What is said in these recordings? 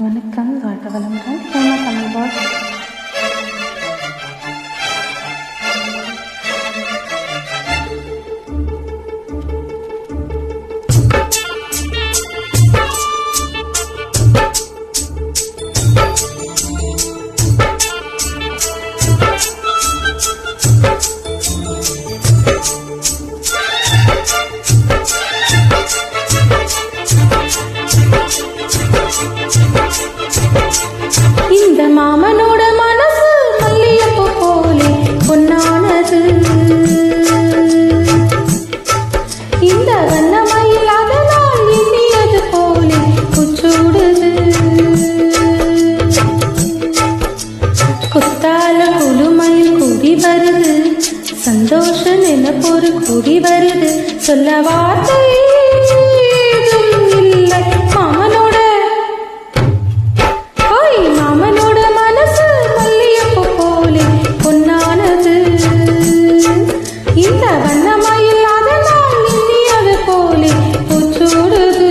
வணக்கம், வாழ்க வளமுடன். ஹேமா தமிழ் பாஸ். இந்த மாமனோட மனசு மல்லியப்பூ போலே பொன்னானது. இந்த வண்ணமயில் அதனால் எண்ணியது போலே குச்சூடுது. குத்தால குழுமயில் கூடி வருது, சந்தோஷ நினைப்பொரு கூடி வருது. சொல்ல வார்த்தை இல்லை மாமனோட. மாமனோட மனசு மல்லியப்பூ போலே பொன்னானது. இந்த வண்ணமயில் அதனால் எண்ணியது போலே பூச்சூடுது.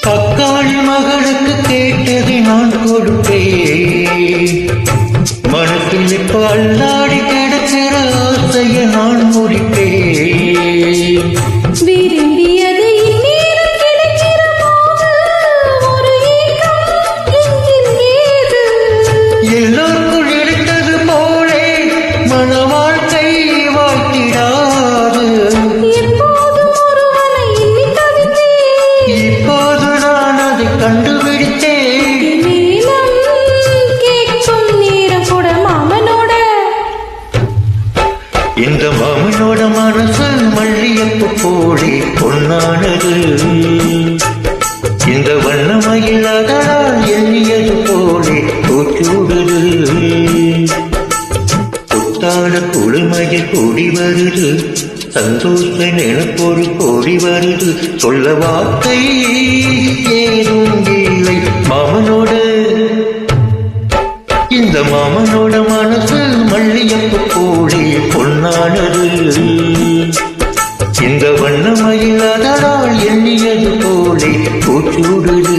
தக்காளி மகளுக்கு கேட்டதை நான் கொடுப்பேன். மனத்தில் இப்ப அல்லாடி கிடக்கிற ஆசையை நான் முடிப்பேன். விரும்பியது இந்நேரம் கிடைக்கிற போது ஒரு ஏக்கம் நெஞ்சில் ஏது? எல்லோருக்கும் எடுத்தது போலே மன வாழ்க்கை வாழ்த்திடாது. எப்போதும் ஒருவனை எண்ணி தவித்தேன். இப்போது நான் அதை கண்டுபிடித்தேன். நீலம் கேட்கும் நேரம் கூட மாமனோட. இந்த மாமனோட மனசு மல்லியப்பூ போலே பொன்னானது. இந்த வண்ணமயில் அதனால் எண்ணியது போலே பூச்சூடுது. புத்தான குழுமையில் கூடி வருது, சந்தோஷ நினைப்பொரு கோடி வருது. சொல்ல வார்த்தை ஏதும் இல்லை மாமனோட. இந்த மாமனோட மனசு மல்லியப்பூ போலே பொன்னானது. இந்த வண்ணமயில் அதனால் எண்ணியது போலே பூச்சூடுது.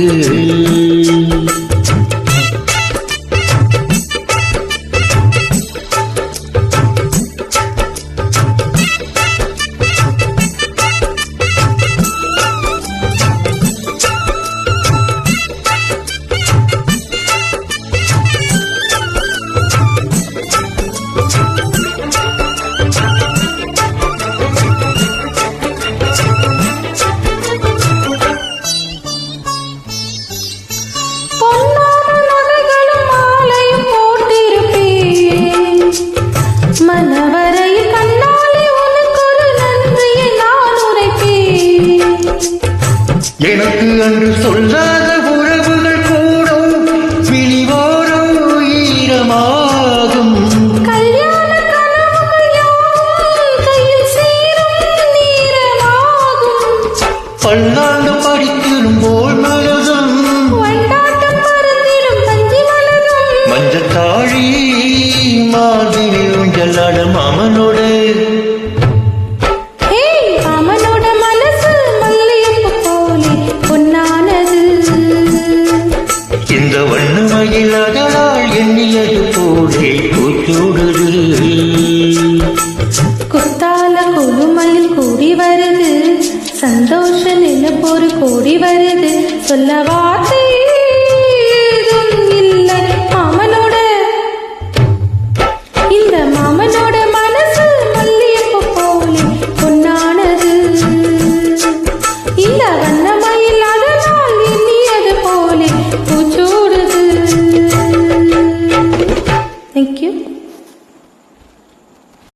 மனவரையில் கண்ணாலே உனக்கு ஒரு நன்றியை நான் உரைப்பேன். எனக்கு அன்று சொல்லாத உறவுகள் கூடும், விழிவோரம் ஈரமாகும். கல்யாண கனவுகள் யாவும் கையில் சேரும் நேரமாகும். பல்லாண்டு படித்திடும் போல் மனதும் வண்டாட்டம் மறந்திடும் பஞ்சி மலரும். மஞ்சத்தாழி மாதிரி ஊஞ்சலாட மாமனோட. மாமனோட மனசு மல்லியப்பூ போலே பொன்னானது. இந்த வண்ணமயில் அதனால் எண்ணியது போலே பூச்சூடுது. குத்தால குழுமயில் கூடி வருது, சந்தோஷ நினைப்பொரு கூடி வருது. சொல்ல வார்த்தை